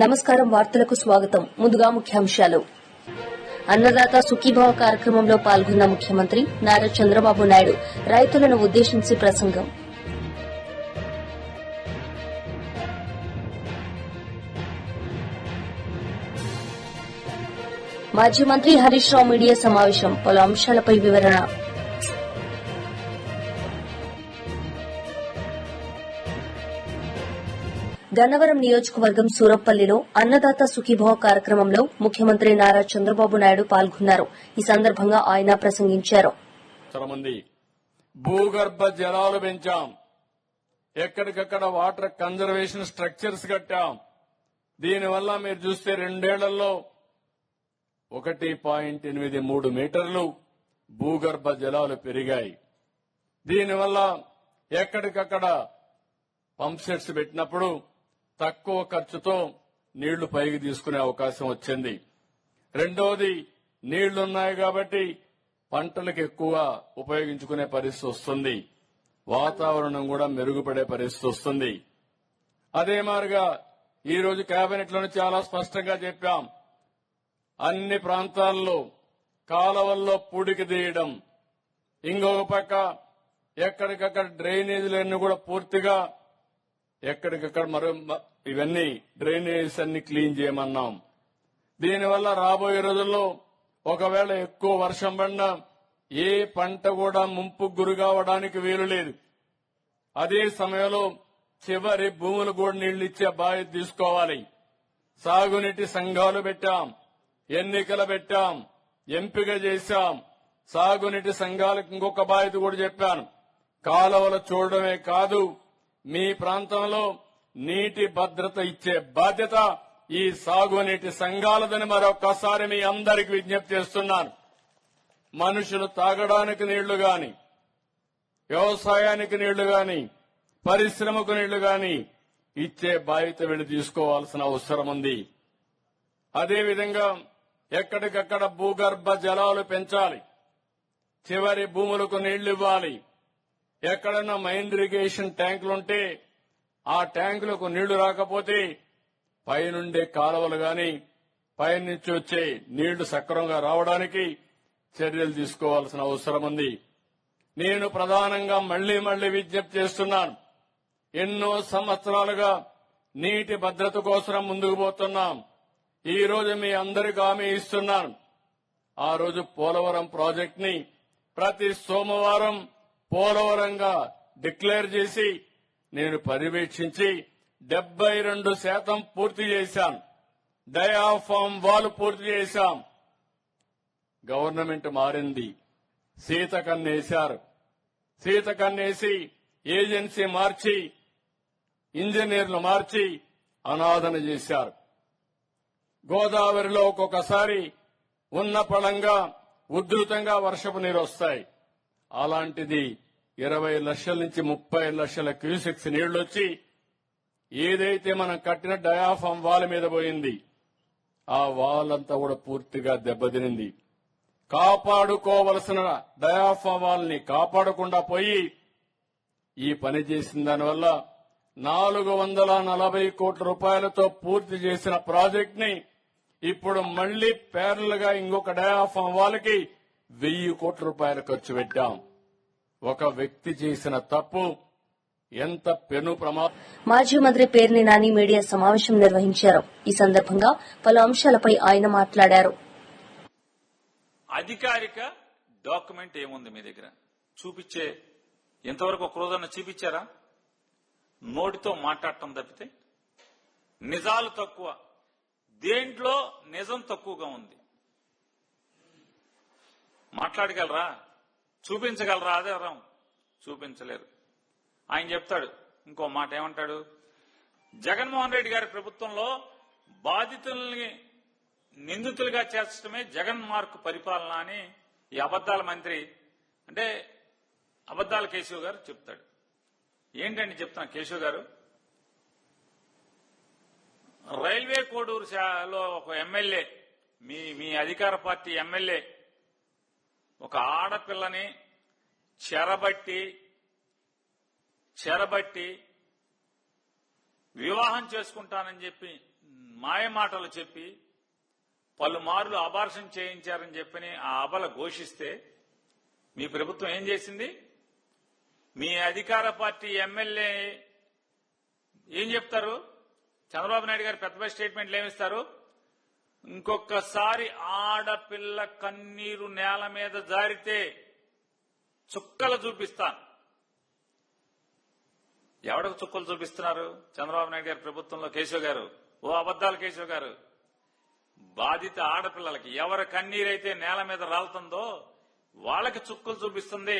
నమస్కారం వార్తలకు స్వాగతం. ముందుగా ముఖ్యాంశాలు. అన్నదాత సుఖీభావ కార్యక్రమంలో పాల్గొన్న ముఖ్యమంత్రి నారా చంద్రబాబు నాయుడు రైతులను ఉద్దేశించి ప్రసంగం. మాజీ మంత్రి హరీష్ రావు మీడియా సమావేశం, పలు అంశాలపై వివరణ. గన్నవరం నియోజకవర్గం సూరప్పల్లిలో అన్నదాత సుఖీభావ కార్యక్రమంలో ముఖ్యమంత్రి నారా చంద్రబాబు నాయుడు పాల్గొన్నారు. ఈ సందర్భంగా ఆయన ప్రసంగించారు. భూగర్భ జలాలు పెంచాం, ఎక్కడికక్కడ వాటర్ కన్జర్వేషన్ స్ట్రక్చర్స్ కట్టాం. దీనివల్ల మీరు చూస్తే 2 ఏళ్లలో 1.83 మీటర్లు భూగర్భ జలాలు పెరిగాయి. దీనివల్ల ఎక్కడికక్కడ పంప్ సెట్స్ పెట్టినప్పుడు తక్కువ ఖర్చుతో నీళ్లు పైకి తీసుకునే అవకాశం వచ్చింది. రెండోది, నీళ్లున్నాయి కాబట్టి పంటలకు ఎక్కువ ఉపయోగించుకునే పరిస్థితి వస్తుంది. వాతావరణం కూడా మెరుగుపడే పరిస్థితి వస్తుంది. అదే మాదిరిగా ఈ రోజు కేబినెట్ లోనే చాలా స్పష్టంగా చెప్పాం, అన్ని ప్రాంతాల్లో కాలువల్లో పూడికి తీయడం, ఇంకొక పక్క ఎక్కడికక్కడ డ్రైనేజీలన్నీ కూడా పూర్తిగా ఎక్కడికక్కడ ఇవన్నీ డ్రైనేజీస్ అన్ని క్లీన్ చేయమన్నాం. దీనివల్ల రాబోయే రోజుల్లో ఒకవేళ ఎక్కువ వర్షం పడినా ఏ పంట కూడా ముంపుకు గురి కావడానికి వీలు లేదు. అదే సమయంలో చివరి భూములు కూడా నీళ్లు ఇచ్చే బాధ్యత తీసుకోవాలి. సాగునీటి సంఘాలు పెట్టాం, ఎన్నికలు పెట్టాం, ఎంపిక చేశాం. సాగునీటి సంఘాలకు ఇంకొక బాధ్యత కూడా చెప్పాను. కాలువలు చూడడమే కాదు, మీ ప్రాంతంలో నీటి భద్రత ఇచ్చే బాధ్యత ఈ సాగునీటి సంఘాలదని మరొక్కసారి మీ అందరికి విజ్ఞప్తి చేస్తున్నాను. మనుషులు తాగడానికి నీళ్లు గాని, వ్యవసాయానికి నీళ్లు గాని, పరిశ్రమకు నీళ్లు గాని ఇచ్చే బాధ్యత వీళ్ళు తీసుకోవాల్సిన అవసరం ఉంది. అదేవిధంగా ఎక్కడికక్కడ భూగర్భ జలాలు పెంచాలి, చివరి భూములకు నీళ్లు ఇవ్వాలి. ఎక్కడన్నా మైన్ ఇరిగేషన్ ట్యాంకులుంటే ఆ ట్యాంకులకు నీళ్లు రాకపోతే పైనుండే కాలువలు గాని పైనుంచి వచ్చే నీళ్లు సక్రమంగా రావడానికి చర్యలు తీసుకోవాల్సిన అవసరం ఉంది. నేను ప్రధానంగా మళ్లీ విజ్ఞప్తి చేస్తున్నాను. ఎన్నో సంవత్సరాలుగా నీటి భద్రత కోసం ముందుకు పోతున్నాం. ఈ రోజు మీ అందరికీ హామీ ఇస్తున్నాను. ఆ రోజు పోలవరం ప్రాజెక్ట్ ని ప్రతి సోమవారం పోలవరంగా డిక్లేర్ చేసి నేను పర్యవేక్షించి 72% పూర్తి చేశాను. డయాఫామ్ వాల్ పూర్తి చేశాం. గవర్నమెంట్ మారింది, సీతకన్నేశారు. సీతకన్నేసి ఏజెన్సీ మార్చి, ఇంజనీర్లు మార్చి అనాథన చేశారు. గోదావరిలో ఒక్కొక్కసారి ఉన్న పళంగా ఉధృతంగా వర్షపు నీరు వస్తాయి. అలాంటిది 20 లక్షల నుంచి 30 లక్షల క్యూసెక్స్ నీళ్లొచ్చి ఏదైతే మనం కట్టిన డయాఫామ్ వాల్ మీద పోయింది, ఆ వాల్ అంతా కూడా పూర్తిగా దెబ్బతినింది. కాపాడుకోవలసిన డయాఫామ్ వాల్ ని కాపాడకుండా పోయి ఈ పని చేసిన దానివల్ల 440 కోట్ల రూపాయలతో పూర్తి చేసిన ప్రాజెక్ట్ ని ఇప్పుడు మళ్లీ ప్యారల్ గా ఇంకొక డయాఫామ్ వాల్ కి 1000 కోట్ల రూపాయలు ఖర్చు పెట్టాం. ఒక వ్యక్తి చేసిన తప్పు ఎంత పెను ప్రమాదం. మాజీ మంత్రి పేర్ని నాని మీడియా సమావేశం నిర్వహించారు. ఈ సందర్భంగా పలు అంశాలపై ఆయన మాట్లాడారు. అధికారిక డాక్యుమెంట్ ఏముంది మీ దగ్గర? చూపించే ఎంతవరకు ఒక రోజన్నా చూపించారా? నోటితో మాట్లాడటం తప్పితే నిజాలు తక్కువ. దేంట్లో నిజం తక్కువగా ఉంది? మాట్లాడగలరా? చూపించగలరా? అదే చూపించలేరు. ఆయన చెప్తాడు ఇంకో మాట, ఏమంటాడు? జగన్మోహన్ రెడ్డి గారి ప్రభుత్వంలో బాధితుల్ని నిందితులుగా చేర్చడమే జగన్ మార్క్ పరిపాలన అని ఈ అబద్దాల మంత్రి, అంటే అబద్దాల కేశవ్ గారు చెప్తాడు. ఏంటండి చెప్తున్నా కేశవ్ గారు, రైల్వే కోడూరులో ఒక ఎమ్మెల్యే, మీ అధికార పార్టీ ఎమ్మెల్యే ఒక ఆడపిల్లని చెరబట్టి వివాహం చేసుకుంటానని చెప్పి మాయమాటలు చెప్పి పలుమార్లు అబార్షన్ చేయించారని చెప్పని ఆ అబల ఘోషిస్తే మీ ప్రభుత్వం ఏం చేసింది? మీ అధికార పార్టీ ఎమ్మెల్యే ఏం చెప్తారు? చంద్రబాబు నాయుడు గారు పెద్ద స్టేట్మెంట్లు ఏమిస్తారు? ఇంకొకసారి ఆడపిల్ల కన్నీరు నేల మీద జారితే చుక్కలు చూపిస్తాను. ఎవరికి చుక్కలు చూపిస్తున్నారు? చంద్రబాబు నాయుడు గారి ప్రభుత్వంలో కేశవ్ గారు, ఓ అబద్దాల కేశవ్ గారు, బాధిత ఆడపిల్లలకి ఎవరి కన్నీరైతే నేల మీద రాలుతుందో వాళ్ళకి చుక్కలు చూపిస్తుంది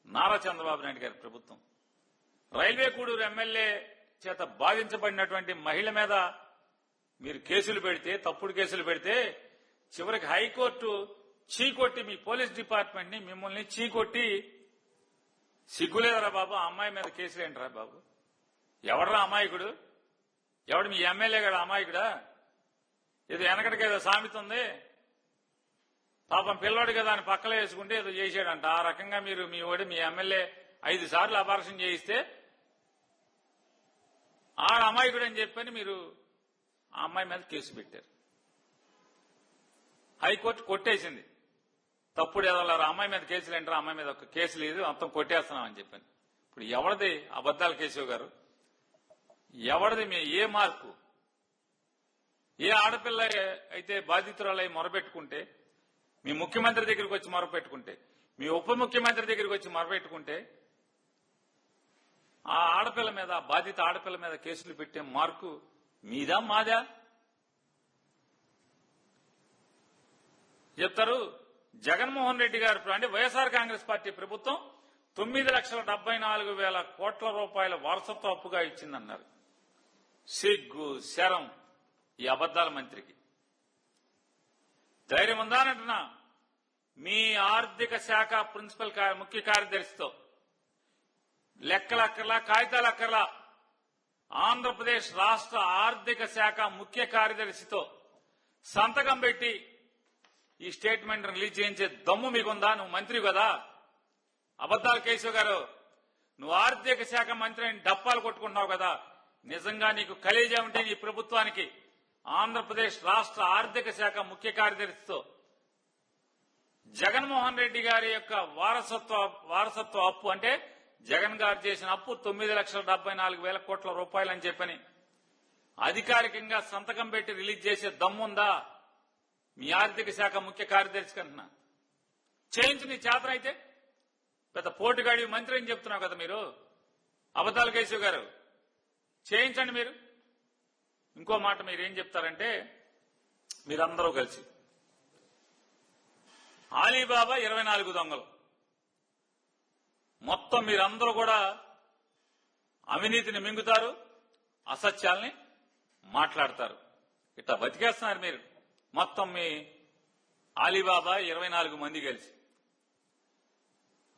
నారా చంద్రబాబు నాయుడు గారి ప్రభుత్వం. రైల్వే కూడూరు ఎమ్మెల్యే చేత బాధించబడినటువంటి మహిళ మీద మీరు కేసులు పెడితే, తప్పుడు కేసులు పెడితే, చివరికి హైకోర్టు చీకొట్టి మీ పోలీస్ డిపార్ట్మెంట్ ని మిమ్మల్ని చీకొట్టి, సిగ్గులేదరా బాబు ఆ అమ్మాయి మీద కేసులు ఏంటరా బాబు? ఎవడరా అమాయకుడు? ఎవడు మీ ఎమ్మెల్యే గడ అమాయకుడా? ఏదో వెనకటికి ఏదో సామెత ఉంది, పాపం పిల్లోడు కదా అని పక్కలో వేసుకుంటే ఏదో చేశాడంట. ఆ రకంగా మీరు మీ ఎమ్మెల్యే 5 సార్లు అబార్షన్ చేయిస్తే ఆడ అమాయకుడు అని చెప్పని మీరు ఆ అమ్మాయి మీద కేసు పెట్టారు. హైకోర్టు కొట్టేసింది. తప్పుడు ఎదలారు అమ్మాయి మీద కేసులు ఏంటారు, అమ్మాయి మీద ఒక కేసు లేదు, మొత్తం కొట్టేస్తున్నాం అని చెప్పని. ఇప్పుడు ఎవరిది అబద్దాల కేశవ్ గారు? ఎవరిది మీ ఏ మార్పు? ఏ ఆడపిల్ల అయితే బాధితురాలై మొరపెట్టుకుంటే, మీ ముఖ్యమంత్రి దగ్గరికి వచ్చి మొరపెట్టుకుంటే, మీ ఉప ముఖ్యమంత్రి దగ్గరికి వచ్చి మొరపెట్టుకుంటే, ఆ ఆడపిల్ల మీద, ఆ బాధిత ఆడపిల్ల మీద కేసులు పెట్టే మార్కు మీదా మాదా? చెప్తారు. జగన్మోహన్ రెడ్డి గారు అంటే వైఎస్ఆర్ కాంగ్రెస్ పార్టీ ప్రభుత్వం 9,74,000 కోట్ల రూపాయల వారసత్వ అప్పుగా ఇచ్చిందన్నారు. సిగ్గు శరం ఈ అబద్దాల మంత్రికి. ధైర్యం ఉందా అంటున్నా? మీ ఆర్థిక శాఖ ప్రిన్సిపల్ ముఖ్య కార్యదర్శితో లెక్కలక్కర్లా, కాగితాలక్కర్లా, ఆంధ్రప్రదేశ్ రాష్ట్ర ఆర్థిక శాఖ ముఖ్య కార్యదర్శితో సంతకం పెట్టి ఈ స్టేట్మెంట్ రిలీజ్ చేయించే దమ్ము మీకుందా? నువ్వు మంత్రి కదా. అబద్దాల కేశవ్ గారు, నువ్వు ఆర్థిక శాఖ మంత్రి అని డప్పాలు కొట్టుకుంటున్నావు కదా. నిజంగా నీకు కలేజా ఉంటే నీ ప్రభుత్వానికి ఆంధ్రప్రదేశ్ రాష్ట్ర ఆర్థిక శాఖ ముఖ్య కార్యదర్శితో జగన్మోహన్ రెడ్డి గారి యొక్క వారసత్వ అప్పు అంటే జగన్ గారు చేసిన అప్పు 9,74,000 కోట్ల రూపాయలు అని చెప్పని అధికారికంగా సంతకం పెట్టి రిలీజ్ చేసే దమ్ముందా మీ ఆర్థిక శాఖ ముఖ్య కార్యదర్శి కంటున్నా? చేయించు నీ చేతనైతే. పెద్ద పోటుగాడి మంత్రి అని చెప్తున్నావు కదా మీరు. అబద్దాల కేశవ్ గారు, చేయించండి మీరు. ఇంకో మాట మీరు ఏం చెప్తారంటే, మీరందరూ కలిసి ఆలీబాబా 24 దొంగలు మొత్తం మీరందరూ కూడా అవినీతిని మింగుతారు, అసత్యాల్ని మాట్లాడతారు. ఇట్లా బతికేస్తున్నారు మీరు మొత్తం మీ ఆలీబాబా 24 మంది కలిసి.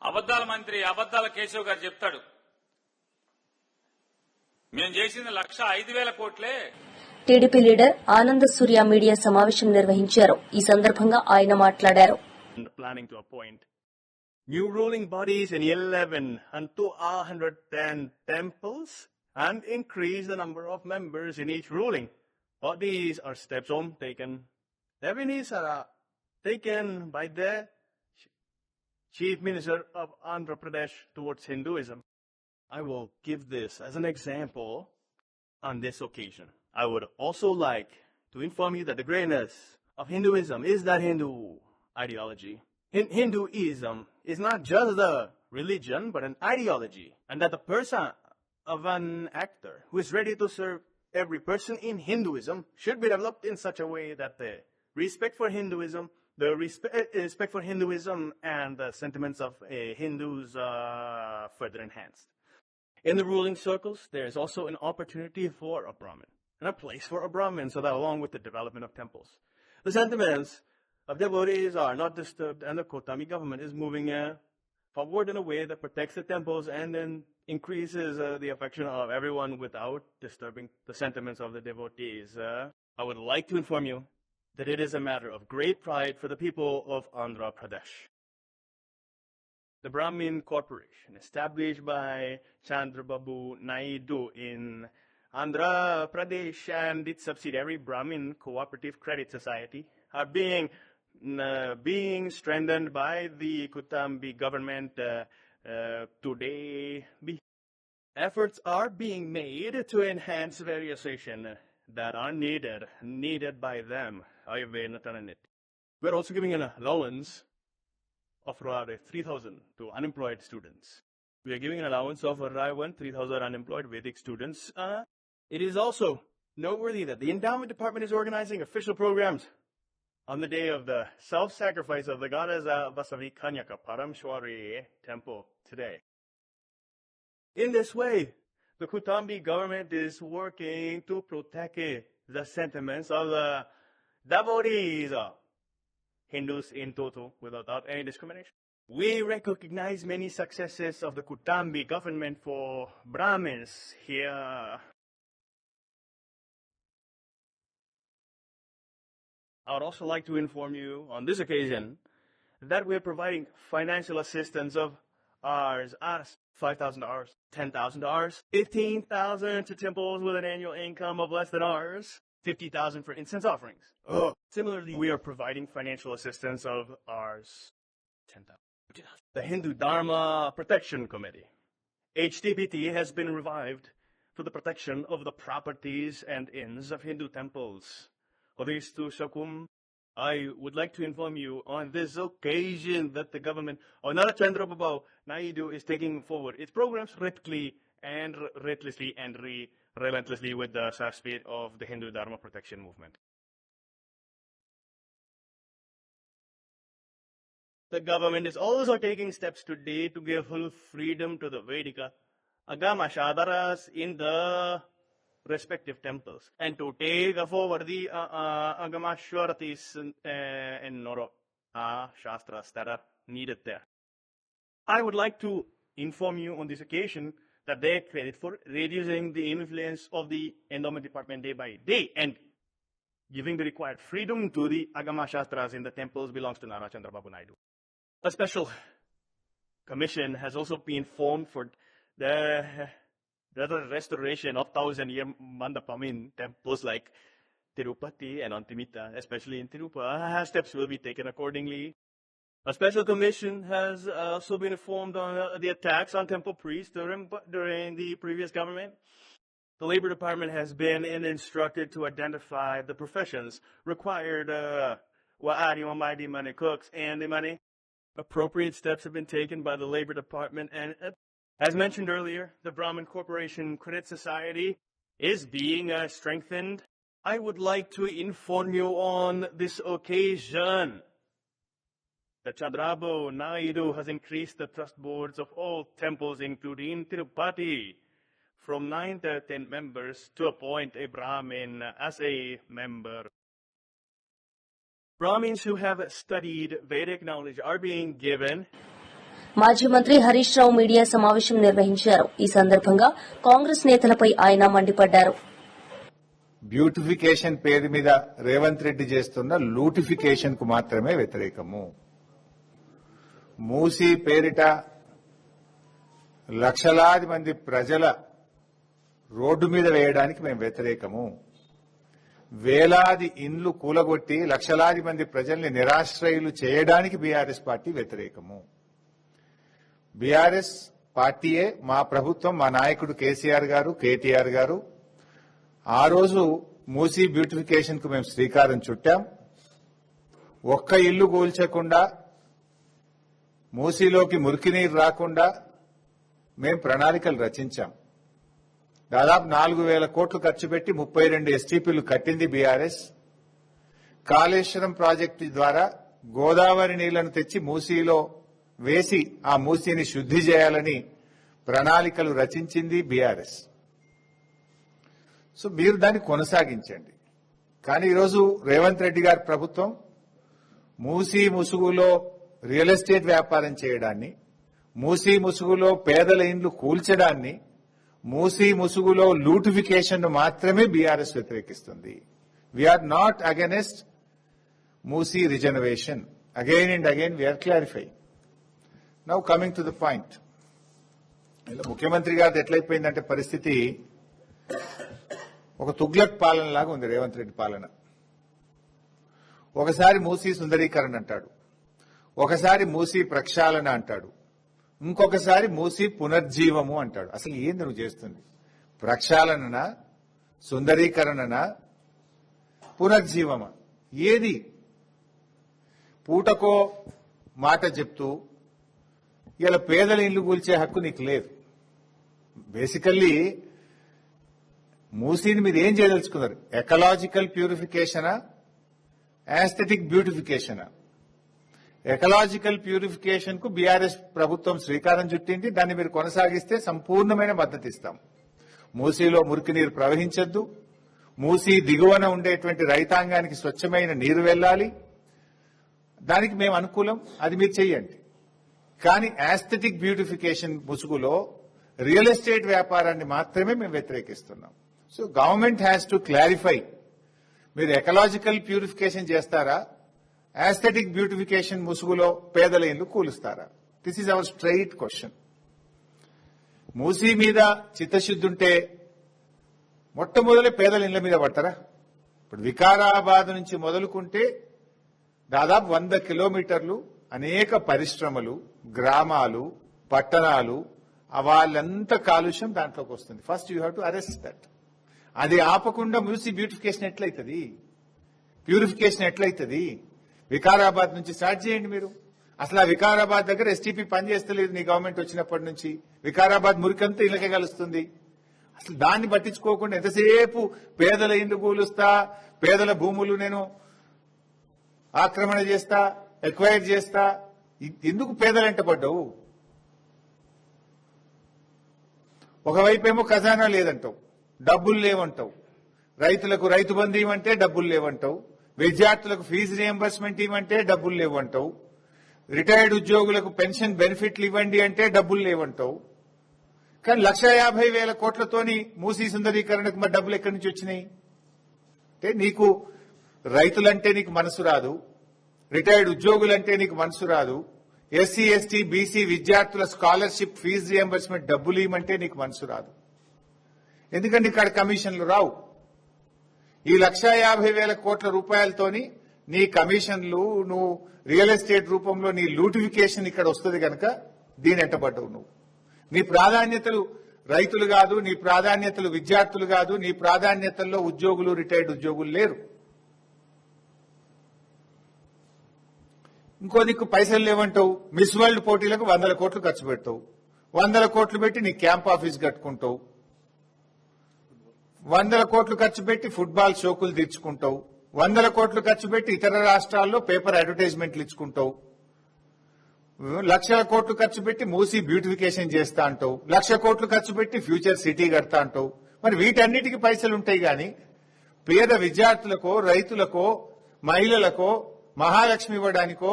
అబద్దాల మంత్రి అబద్దాల కేశవ్ గారు చెప్తాడు, మేము చేసింది 1,05,000 కోట్లే. టీడీపీ లీడర్ ఆనంద సూర్య మీడియా సమావేశం నిర్వహించారు. ఈ సందర్భంగా ఆయన మాట్లాడారు. Planning to appoint new ruling bodies in 11 and 210 temples and increase the number of members in each ruling. All these are steps taken. These are taken by the Chief Minister of Andhra Pradesh towards Hinduism. I will give this as an example on this occasion. I would also like to inform you that the greatness of Hinduism is that Hindu ideology. Hinduism is not just the religion, but an ideology. And that the person of an actor who is ready to serve every person in Hinduism should be developed in such a way that the respect for Hinduism and the sentiments of Hindus are further enhanced. In the ruling circles, there is also an opportunity for a Brahmin and a place for a Brahmin, so that along with the development of temples, the sentiments of devotees are not disturbed, and the Kotami government is moving forward in a way that protects the temples and then increases the affection of everyone without disturbing the sentiments of the devotees. I would like to inform you that it is a matter of great pride for the people of Andhra Pradesh. The Brahmin Corporation, established by Chandrababu Naidu in Andhra Pradesh and its subsidiary Brahmin Cooperative Credit Society are being strengthened by the Kutambi government today. Efforts are being made to enhance various action that are needed by them. We're also giving an allowance of around 3,000 to unemployed students. We are giving an allowance of around 3,000 unemployed Vedic students. It is also noteworthy that the Endowment Department is organizing official programs on the day of the self-sacrifice of the goddess Vasavi Kanyaka Paramshwari temple today. In this way, the Kutambi government is working to protect the sentiments of the devotees of Hindus in total without any discrimination. We recognize many successes of the Kutambi government for Brahmins here. I would also like to inform you on this occasion that we are providing financial assistance of ours as $5,000, $10,000, $15,000 to temples with an annual income of less than ours, $50,000 for incense offerings. Similarly, we are providing financial assistance of ours, $10,000. The Hindu Dharma Protection Committee, HDPT, has been revived for the protection of the properties and inns of Hindu temples. Hodistu Shakum, I would like to inform you on this occasion that the government, or Nara Chandrababu Naidu, is taking forward its programs relentlessly and relentlessly with the speed of the Hindu Dharma protection movement. The government is also taking steps today to give full freedom to the Vedika Agama Shadaras in the respective temples and to take forward the Agamashwaratis and Noro Shastras that are needed there. I would like to inform you on this occasion that they are credit for reducing the influence of the Endowment Department day by day and giving the required freedom to the Agama Shastras in the temples belongs to Nara Chandrababu Naidu. A special commission has also been formed for the restoration of 1,000-year mandapam in temples like Tirupati and Antimita, especially in Tirupati. Steps will be taken accordingly. A special commission has also been formed on the attacks on temple priests during the previous government. The Labor Department has been instructed to identify the professions required wa'adi money cooks and the money. Appropriate steps have been taken by the Labor Department, and as mentioned earlier, the Brahmin Corporation Credit Society is being strengthened. I would like to inform you on this occasion that Chandrababu Naidu has increased the trust boards of all temples, including Tirupati, from 9 to 10 members to appoint a Brahmin as a member. Brahmins who have studied Vedic knowledge are being given. మాజీ మంత్రి Harish Rao media సమావేశం నిర్వహించారు. ఈ సందర్భంగా కాంగ్రెస్ నేతలపై ఆయన మండిపడ్డారు. Beautification పేరు మీద రేవంత్ రెడ్డి చేస్తున్న లూటిఫికేషన్ కు మాత్రమే వ్యతిరేకము. మూసీ పేరిట లక్షలాది మంది ప్రజల రోడ్డు మీద వేయడానికి మేము వ్యతిరేకము. వేలాది ఇండ్లు కూలగొట్టి లక్షలాది మంది ప్రజల్ని నిరాశ్రయులు చేయడానికి బీఆర్ఎస్ పార్టీ వ్యతిరేకము. బీఆర్ఎస్ పార్టీయే మా ప్రభుత్వం, మా నాయకుడు కేసీఆర్ గారు, కేటీఆర్ గారు ఆ రోజు మూసీ బ్యూటిఫికేషన్ కు మేము శ్రీకారం చుట్టాం. ఒక్క ఇల్లు కూల్చకుండా, మూసీలోకి మురికి నీరు రాకుండా మేము ప్రణాళికలు రచించాం. దాదాపు 4,000 కోట్లు ఖర్చు పెట్టి 32 ఎస్టీపీలు కట్టింది బీఆర్ఎస్. కాళేశ్వరం ప్రాజెక్టు ద్వారా గోదావరి నీళ్లను తెచ్చి మూసీలో వేసి ఆ మూసీని శుద్ధి చేయాలని ప్రణాళికలు రచించింది బీఆర్ఎస్. సో మీరు దాన్ని కొనసాగించండి. కానీ ఈరోజు రేవంత్ రెడ్డి గారి ప్రభుత్వం మూసీ ముసుగులో రియల్ ఎస్టేట్ వ్యాపారం చేయడాన్ని, మూసీ ముసుగులో పేదల ఇండ్లు కూల్చడాన్ని, మూసీ ముసుగులో లూటిఫికేషన్ మాత్రమే బీఆర్ఎస్ వ్యతిరేకిస్తుంది. We are not against Musi reservation. Again and again we are clarifying. Now coming to the point. ముఖ్యమంత్రి గారిది ఎట్లయిపోయిందంటే పరిస్థితి, ఒక తుగ్లక్ పాలన లాగా ఉంది రేవంత్ రెడ్డి పాలన. ఒకసారి మూసీ సుందరీకరణ అంటాడు, ఒకసారి మూసీ ప్రక్షాళన అంటాడు, ఇంకొకసారి మూసీ పునర్జీవము అంటాడు. అసలు ఏంది నువ్వు చేస్తుంది? ప్రక్షాళననా, సుందరీకరణనా, పునర్జీవమా? ఏది? పూటకో మాట చెప్తూ ఇలా పేదల ఇల్లు కూల్చే హక్కు నీకు లేదు. బేసికల్లీ మూసీని మీరు ఏం చేయదలుచుకున్నారు? ఎకలాజికల్ ప్యూరిఫికేషనా, యాస్థెటిక్ బ్యూటిఫికేషనా? ఎకలాజికల్ ప్యూరిఫికేషన్ కు బీఆర్ఎస్ ప్రభుత్వం శ్రీకారం చుట్టింది. దాన్ని మీరు కొనసాగిస్తే సంపూర్ణమైన మద్దతు ఇస్తాం. మూసీలో మురికి నీరు ప్రవహించొద్దు, మూసీ దిగువన ఉండేటువంటి రైతాంగానికి స్వచ్ఛమైన నీరు వెళ్లాలి. దానికి మేము అనుకూలం, అది మీరు చెయ్యండి. కానీ యాస్థెటిక్ బ్యూటిఫికేషన్ ముసుగులో రియల్ ఎస్టేట్ వ్యాపారాన్ని మాత్రమే మేము వ్యతిరేకిస్తున్నాం. So government has to clarify, మీరు ఎకలాజికల్ ప్యూరిఫికేషన్ చేస్తారా, యాస్థెటిక్ బ్యూటిఫికేషన్ ముసుగులో పేదల ఇల్లు కూలుస్తారా? This is our straight question. Musi మీద చిత్తశుద్ధి ఉంటే మొట్టమొదలే పేదల ఇళ్ల మీద పడతారా? ఇప్పుడు వికారాబాద్ నుంచి మొదలుకుంటే దాదాపు 100 కిలోమీటర్లు అనేక పరిశ్రమలు, గ్రామాలు, పట్టణాలు, వాళ్ళంతా కాలుష్యం దాంట్లోకి వస్తుంది. First you have to arrest that. అది ఆపకుండా మూసీ బ్యూటిఫికేషన్ ఎట్లయితుంది, ప్యూరిఫికేషన్ ఎట్లయితుంది? వికారాబాద్ నుంచి స్టార్ట్ చేయండి మీరు. అసలు ఆ వికారాబాద్ దగ్గర ఎస్టీపీ పనిచేస్తలేదు నీ గవర్నమెంట్ వచ్చినప్పటి నుంచి. వికారాబాద్ మురికంతా ఇళ్ళకే కలుస్తుంది. అసలు దాన్ని పట్టించుకోకుండా ఎంతసేపు పేదల ఇండ్లు కూలుస్తా, పేదల భూములు నేను ఆక్రమణ చేస్తా, ఎక్వైర్ చేస్తా. ఎందుకు పేదలంట పడ్డావు? ఒకవైపేమో ఖజానా లేదంటావు, డబ్బులు లేవంటావు, రైతులకు రైతు బంధు ఇవ్వంటే డబ్బులు లేవంటావు, విద్యార్థులకు ఫీజు రియంబర్స్మెంట్ ఇవ్వంటే డబ్బులు లేవంటావు, రిటైర్డ్ ఉద్యోగులకు పెన్షన్ బెనిఫిట్లు ఇవ్వండి అంటే డబ్బులు లేవంటావు. కానీ 1,50,000 కోట్లతోని మూసీ సుందరీకరణకు మరి డబ్బులు ఎక్కడి నుంచి వచ్చినాయి? అంటే నీకు రైతులంటే నీకు మనసు రాదు, రిటైర్డ్ ఉద్యోగులంటే నీకు మనసు రాదు, ఎస్సీ ఎస్టీ బీసీ విద్యార్థుల స్కాలర్షిప్ ఫీజు రియంబర్స్మెంట్ డబ్బులు ఇవ్వమంటే నీకు మనసు రాదు. ఎందుకంటే ఇక్కడ కమిషన్లు రావు. ఈ 1,50,000 కోట్ల రూపాయలతోని నీ కమిషన్లు, నువ్వు రియల్ ఎస్టేట్ రూపంలో నీ లూటిఫికేషన్ ఇక్కడ వస్తుంది కనుక దీని ఎంటబడ్డవు నువ్వు. నీ ప్రాధాన్యతలు రైతులు కాదు, నీ ప్రాధాన్యతలు విద్యార్థులు కాదు, నీ ప్రాధాన్యతల్లో ఉద్యోగులు, రిటైర్డ్ ఉద్యోగులు లేరు. ఇంకో దిక్కు పైసలు లేవంటావు, మిస్ వరల్డ్ పోటీలకు 100 కోట్లు ఖర్చు పెడతావు, 100 కోట్లు పెట్టి నీ క్యాంప్ ఆఫీస్ కట్టుకుంటావు, 100 కోట్లు ఖర్చు పెట్టి ఫుట్బాల్ షోకులు తెచ్చుకుంటావు, 100 కోట్లు ఖర్చు పెట్టి ఇతర రాష్ట్రాల్లో పేపర్ అడ్వర్టైజ్మెంట్లు ఇచ్చుకుంటావు, 1,00,000 కోట్లు ఖర్చు పెట్టి మూసీ బ్యూటిఫికేషన్ చేస్తా అంటావు, 1,00,000 కోట్లు ఖర్చు పెట్టి ఫ్యూచర్ సిటీ కడతా అంటావు. మరి వీటన్నిటికీ పైసలు ఉంటాయి గాని పేద విద్యార్థులకో, రైతులకో, మహిళలకో మహాలక్ష్మి ఇవ్వడానికో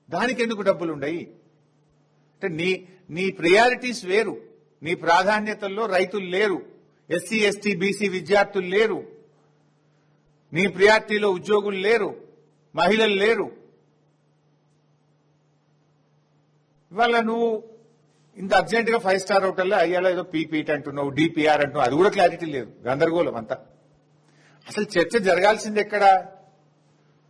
దానికి ఎందుకు డబ్బులు ఉండయి? అంటే నీ ప్రయారిటీస్ వేరు. నీ ప్రాధాన్యతల్లో రైతులు లేరు, ఎస్సీ ఎస్టీ బీసీ విద్యార్థులు లేరు, నీ ప్రియారిటీలో ఉద్యోగులు లేరు, మహిళలు లేరు. ఇవాళ నువ్వు ఇంత అర్జెంట్ గా 5 స్టార్ హోటల్లో అయ్యాలో ఏదో పీపీటీ అంటున్నావు, డిపిఆర్ అంటున్నావు, అది కూడా క్లారిటీ లేదు, గందరగోళం అంతా. అసలు చర్చ జరగాల్సింది ఎక్కడ?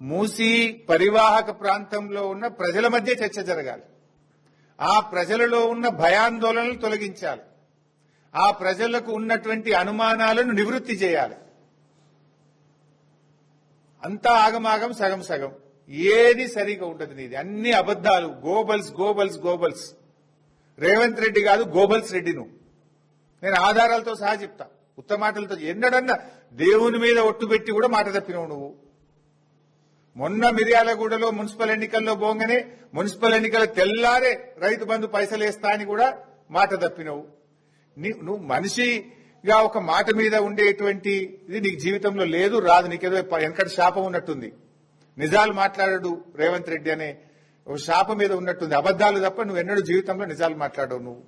మూసీ పరివాహక ప్రాంతంలో ఉన్న ప్రజల మధ్య చర్చ జరగాలి. ఆ ప్రజలలో ఉన్న భయాందోళనలు తొలగించాలి, ఆ ప్రజలకు ఉన్నటువంటి అనుమానాలను నివృత్తి చేయాలి. అంతా ఆగమాగం, సగం సగం, ఏది సరిగా ఉండదు. నీది అన్ని అబద్దాలు, Goebbels Goebbels Goebbels. Revanth Reddy కాదు, గోబల్స్ రెడ్డి నువ్వు. నేను ఆధారాలతో సహా చెప్తా, ఉత్తమాటలతో. ఎన్నడన్నా దేవుని మీద ఒట్టు పెట్టి కూడా మాట తప్పినవు నువ్వు. మొన్న మిర్యాలగూడలో మున్సిపల్ ఎన్నికల్లో పోగానే మున్సిపల్ ఎన్నికల తెల్లారే రైతు బంధు పైసలు వేస్తా అని కూడా మాట తప్పినవు. నువ్వు మనిషిగా ఒక మాట మీద ఉండేటువంటి ఇది నీకు జీవితంలో లేదు, రాదు. నీకేదో వెనకటి శాపం ఉన్నట్టుంది. నిజాలు మాట్లాడడు రేవంత్ రెడ్డి అనే ఒక శాపం మీద ఉన్నట్టుంది. అబద్దాలు తప్ప నువ్వు ఎన్నడూ జీవితంలో నిజాలు మాట్లాడవు. నువ్వు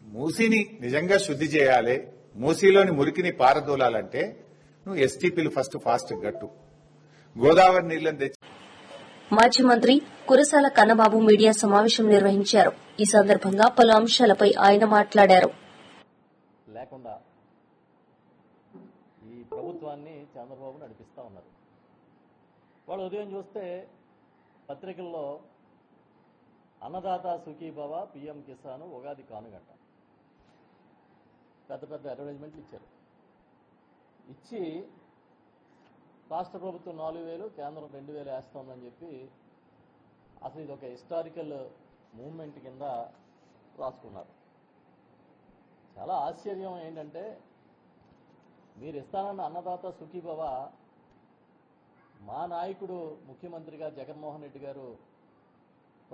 మూసీని నిజంగా శుద్ధి చేయాలి, మూసీలోని మురికిని పారదోలాలంటే నువ్వు ఎస్టీపీలు ఫస్ట్ ఫాస్ట్ గట్టు, గోదావరి నీళ్లను తెచ్చి. మాజీ మంత్రి కురసాల కన్నబాబు మీడియా సమావేశం నిర్వహించారు. ఈ సందర్భంగా పలు అంశాలపై ఆయన మాట్లాడారు. లేకుండా ఈ ప్రభుత్వాన్ని చంద్రబాబు నడిపిస్తా ఉన్నారు. వాళ్ళు ఉదయం చూస్తే పత్రికల్లో అన్నదాత సుఖీభవ, పీఎం కిసాన్, ఉగాది కానుగంట పెద్ద పెద్ద అడ్వర్టైజ్మెంట్లు ఇచ్చారు. ఇచ్చి రాష్ట్ర ప్రభుత్వం 4,000, కేంద్రం 2,000 వేస్తోందని చెప్పి అసలు ఇది ఒక హిస్టారికల్ మూవ్మెంట్ కింద రాసుకున్నారు. చాలా ఆశ్చర్యం ఏంటంటే మీరు ఇస్తానన్న అన్నదాత సుఖీభవ మా నాయకుడు ముఖ్యమంత్రిగా జగన్మోహన్ రెడ్డి గారు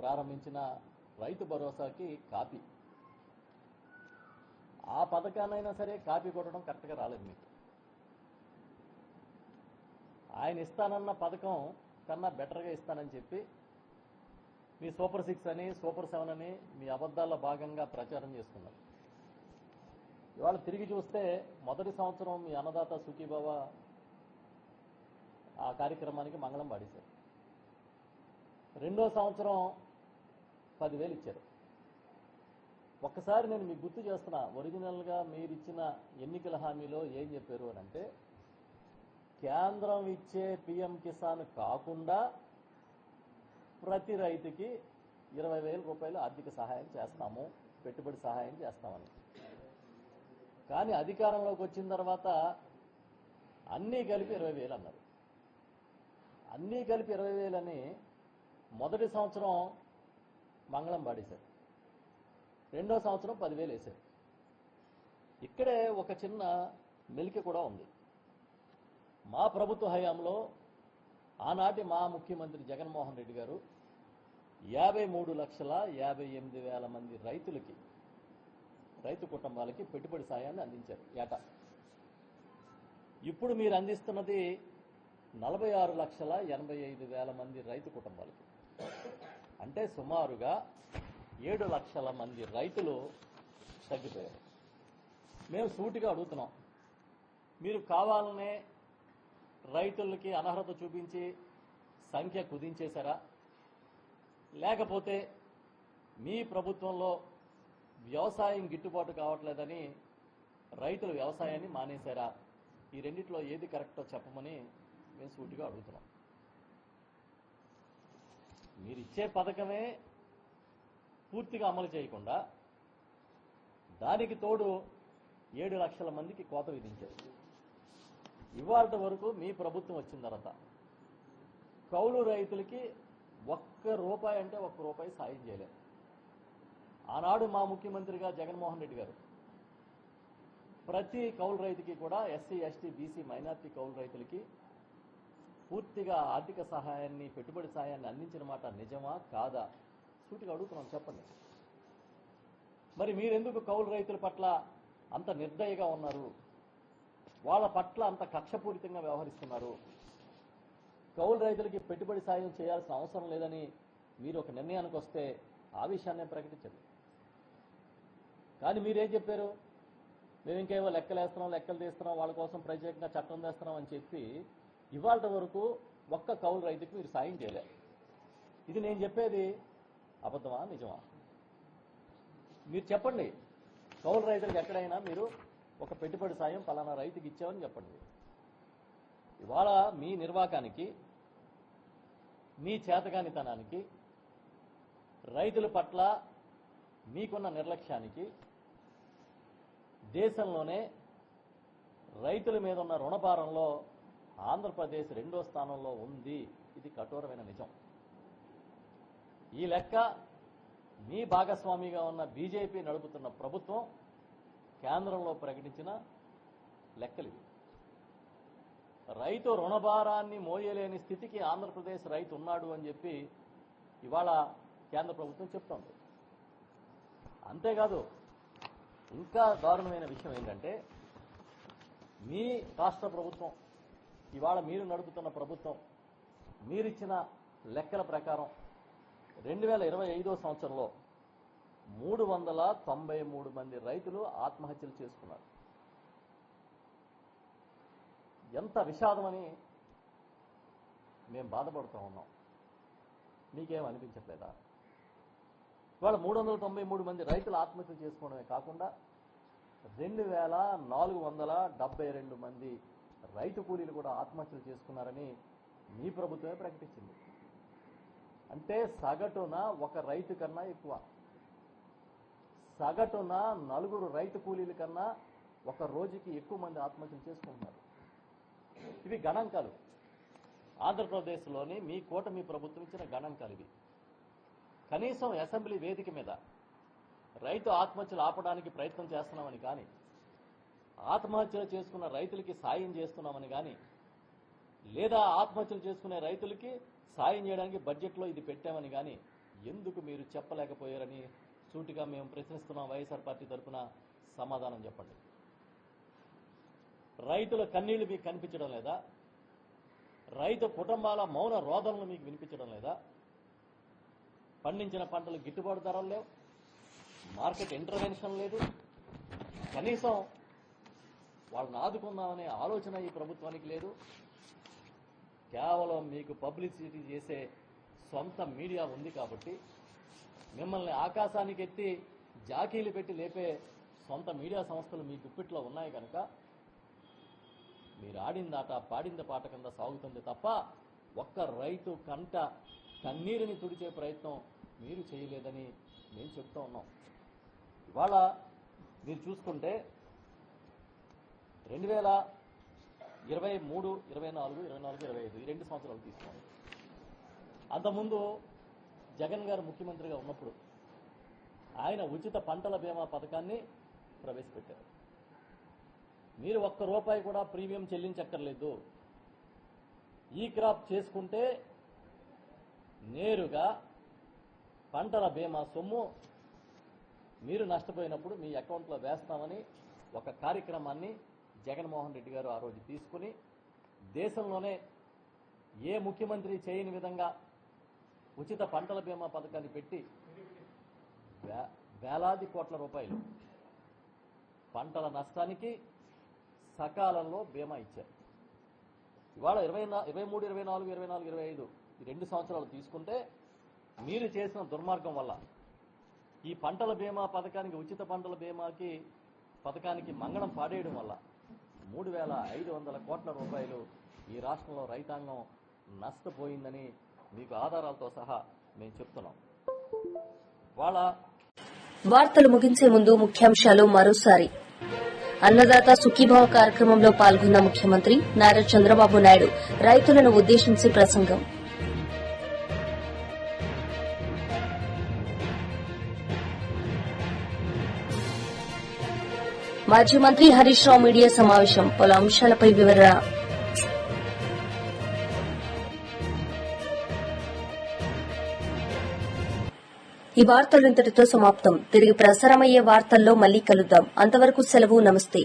ప్రారంభించిన రైతు భరోసాకి కాపీ. ఆ పథకాన్నైనా సరే కాపీ కొట్టడం కరెక్ట్గా రాలేదు మీకు. ఆయన ఇస్తానన్న పథకం కన్నా బెటర్గా ఇస్తానని చెప్పి మీ సూపర్ 6 అని, సూపర్ 7 అని మీ అబద్ధాల్లో భాగంగా ప్రచారం చేస్తున్నారు. ఇవాళ తిరిగి చూస్తే మొదటి సంవత్సరం మీ అన్నదాత సుఖీభవ ఆ కార్యక్రమానికి మంగళం పాడేశారు. రెండో సంవత్సరం 10,000 ఇచ్చారు. ఒక్కసారి నేను మీకు గుర్తు చేస్తున్నా, ఒరిజినల్గా మీరు ఇచ్చిన ఎన్నికల హామీలో ఏం చెప్పారు అని అంటే, కేంద్రం ఇచ్చే పీఎం కిసాన్ కాకుండా ప్రతి రైతుకి 20,000 రూపాయలు ఆర్థిక సహాయం చేస్తాము, పెట్టుబడి సహాయం చేస్తామని. కానీ అధికారంలోకి వచ్చిన తర్వాత అన్నీ కలిపి 20,000 అన్నారు. అన్నీ కలిపి 20,000 అని మొదటి సంవత్సరం మంగళం పాడేశారు. రెండో సంవత్సరం 10,000 వేశారు. ఇక్కడే ఒక చిన్న మెలిక కూడా ఉంది. మా ప్రభుత్వ హయాంలో ఆనాటి మా ముఖ్యమంత్రి జగన్మోహన్ రెడ్డి గారు 53,58,000 మంది రైతులకి, రైతు కుటుంబాలకి పెట్టుబడి సాయాన్ని అందించారు ఏటా. ఇప్పుడు మీరు అందిస్తున్నది 46,85,000 మంది రైతు కుటుంబాలకి. అంటే సుమారుగా 7 లక్షల మంది రైతులు తగ్గిపోయారు. మేము సూటిగా అడుగుతున్నాం, మీరు కావాలనే రైతులకి అనర్హత చూపించి సంఖ్య కుదించేశారా, లేకపోతే మీ ప్రభుత్వంలో వ్యవసాయం గిట్టుబాటు కావట్లేదని రైతులు వ్యవసాయాన్ని మానేశారా? ఈ రెండిట్లో ఏది కరెక్టో చెప్పమని మేము సూటిగా అడుగుతున్నాం. మీరు ఇచ్చే పథకమే పూర్తిగా అమలు చేయకుండా దానికి తోడు 7 లక్షల మందికి కోత విధించారు. ఇవాళ వరకు మీ ప్రభుత్వం వచ్చిన తర్వాత కౌలు రైతులకి ₹1 అంటే ₹1 సాయం చేయలేదు. ఆనాడు మా ముఖ్యమంత్రిగా జగన్మోహన్ రెడ్డి గారు ప్రతి కౌలు రైతుకి కూడా ఎస్సీ, ఎస్టీ, బీసీ, మైనార్టీ కౌలు రైతులకి పూర్తిగా ఆర్థిక సహాయాన్ని, పెట్టుబడి సహాయాన్ని అందించిన మాట నిజమా కాదా? సూటిగా అడుగుతున్నాం, చెప్పండి. మరి మీరెందుకు కౌలు రైతుల పట్ల అంత నిర్దయగా ఉన్నారు? వాళ్ళ పట్ల అంత కక్షపూరితంగా వ్యవహరిస్తున్నారు? కౌలు రైతులకి పెట్టుబడి సాయం చేయాల్సిన అవసరం లేదని మీరు ఒక నిర్ణయానికి వస్తే ఆ విషయాన్నే ప్రకటించండి. కానీ మీరేం చెప్పారు? మేము ఇంకేవో లెక్కలేస్తున్నాం, లెక్కలు తీస్తున్నాం, వాళ్ళ కోసం ప్రత్యేకంగా చట్టం తెస్తున్నాం అని చెప్పి ఇవాళ వరకు ఒక్క కౌలు రైతుకి మీరు సాయం చేయలేరు. ఇది నేను చెప్పేది అబద్ధమా నిజమా? మీరు చెప్పండి. కౌలు రైతులకు ఎక్కడైనా మీరు ఒక పెట్టుబడి సాయం పలానా రైతుకి ఇచ్చామని చెప్పండి. ఇవాళ మీ నిర్వాకానికి, మీ చేతకానితనానికి, రైతుల పట్ల మీకున్న నిర్లక్ష్యానికి దేశంలోనే రైతుల మీద ఉన్న రుణభారంలో ఆంధ్రప్రదేశ్ 2వ స్థానంలో ఉంది. ఇది కఠోరమైన నిజం. ఈ లెక్క మీ భాగస్వామిగా ఉన్న బీజేపీ నడుపుతున్న ప్రభుత్వం కేంద్రంలో ప్రకటించిన లెక్కలు. రైతు రుణభారాన్ని మోయలేని స్థితికి ఆంధ్రప్రదేశ్ రైతు ఉన్నాడు అని చెప్పి ఇవాళ కేంద్ర ప్రభుత్వం చెప్తోంది. అంతేకాదు, ఇంకా దారుణమైన విషయం ఏంటంటే, మీ రాష్ట్ర ప్రభుత్వం, ఇవాళ మీరు నడుపుతున్న ప్రభుత్వం, మీరిచ్చిన లెక్కల ప్రకారం 2025వ సంవత్సరంలో 393 మంది రైతులు ఆత్మహత్యలు చేసుకున్నారు. ఎంత విషాదమని మేము బాధపడుతూ ఉన్నాం. మీకేం అనిపించట్లేదా? ఇవాళ 393 మంది రైతులు ఆత్మహత్యలు చేసుకోవడమే కాకుండా 2472 మంది రైతు కూలీలు కూడా ఆత్మహత్యలు చేసుకున్నారని మీ ప్రభుత్వమే ప్రకటించింది. అంటే సగటున ఒక రైతు కన్నా ఎక్కువ, సగటున 4 రైతు కూలీల కన్నా ఒక రోజుకి ఎక్కువ మంది ఆత్మహత్యలు చేసుకుంటున్నారు. ఇవి గణాంకాలు. ఆంధ్రప్రదేశ్లోని మీ కూటమి ప్రభుత్వం ఇచ్చిన గణాంకాలు ఇవి. కనీసం అసెంబ్లీ వేదిక మీద రైతు ఆత్మహత్యలు ఆపడానికి ప్రయత్నం చేస్తున్నామని కానీ, ఆత్మహత్యలు చేసుకున్న రైతులకి సాయం చేస్తున్నామని కానీ, లేదా ఆత్మహత్యలు చేసుకునే రైతులకి సాయం చేయడానికి బడ్జెట్లో ఇది పెట్టామని కానీ ఎందుకు మీరు చెప్పలేకపోయారని సూటిగా మేము ప్రశ్నిస్తున్నాం. వైఎస్ఆర్ పార్టీ తరఫున సమాధానం చెప్పండి. రైతుల కన్నీళ్లు మీకు కనిపించడం లేదా? రైతు కుటుంబాల మౌన రోదనలు మీకు వినిపించడం లేదా? పండించిన పంటలు గిట్టుబాటు ధరలు లేవు, మార్కెట్ ఇంటర్వెన్షన్ లేదు, కనీసం వాళ్ళని ఆదుకుందామనే ఆలోచన ఈ ప్రభుత్వానికి లేదు. కేవలం మీకు పబ్లిసిటీ చేసే సొంత మీడియా ఉంది కాబట్టి, మిమ్మల్ని ఆకాశానికి ఎత్తి జాకీలు పెట్టి లేపే సొంత మీడియా సంస్థలు మీ గుప్పిట్లో ఉన్నాయి కనుక మీరు ఆడిందాట పాడింద పాట కింద సాగుతుంది తప్ప ఒక్క రైతు కంట కన్నీరుని తుడిచే ప్రయత్నం మీరు చేయలేదని మేము చెప్తా ఉన్నాం. ఇవాళ మీరు చూసుకుంటే 2023, 24, 25 ఈ 2 సంవత్సరాలు తీసుకోండి. అంతకుముందు జగన్ గారు ముఖ్యమంత్రిగా ఉన్నప్పుడు ఆయన ఉచిత పంటల బీమా పథకాన్ని ప్రవేశపెట్టారు. మీరు ₹1 కూడా ప్రీమియం చెల్లించక్కర్లేదు. ఈ క్రాప్ చేసుకుంటే నేరుగా పంటల బీమా సొమ్ము మీరు నష్టపోయినప్పుడు మీ అకౌంట్లో వేస్తామని ఒక కార్యక్రమాన్ని జగన్మోహన్ రెడ్డి గారు ఆ రోజు తీసుకుని దేశంలోనే ఏ ముఖ్యమంత్రి చేయని విధంగా ఉచిత పంటల బీమా పథకాన్ని పెట్టి వేలాది కోట్ల రూపాయలు పంటల నష్టానికి సకాలంలో బీమా ఇచ్చారు. ఇవాళ 23, 24, 25 ఈ 2 సంవత్సరాలు తీసుకుంటే మీరు చేసిన దుర్మార్గం వల్ల ఈ పంటల బీమా పథకానికి, ఉచిత పంటల బీమాకి పథకానికి మంగళం పాడేయడం వల్ల 3,500 కోట్ల రూపాయలు ఈ రాష్ట్రంలో రైతాంగం నష్టపోయిందని మీకు ఆధారాలతో సహా మేము చెప్తున్నాం. వార్తలు ముగించే ముందు ముఖ్యాంశాలు మరోసారి. అన్నదాత సుఖీభావ కార్యక్రమంలో పాల్గొన్న ముఖ్యమంత్రి నారా చంద్రబాబు నాయుడు రైతులను ఉద్దేశించి ప్రసంగం. మాజీ మంత్రి హరీష్ రావు మీడియా సమావేశం, పలు అంశాలపై వివరణ. ఈ వార్తలు ఇంతటితో సమాప్తం. తిరిగి ప్రసారమయ్యే వార్తల్లో మళ్లీ కలుద్దాం. అంతవరకు సెలవు. నమస్తే.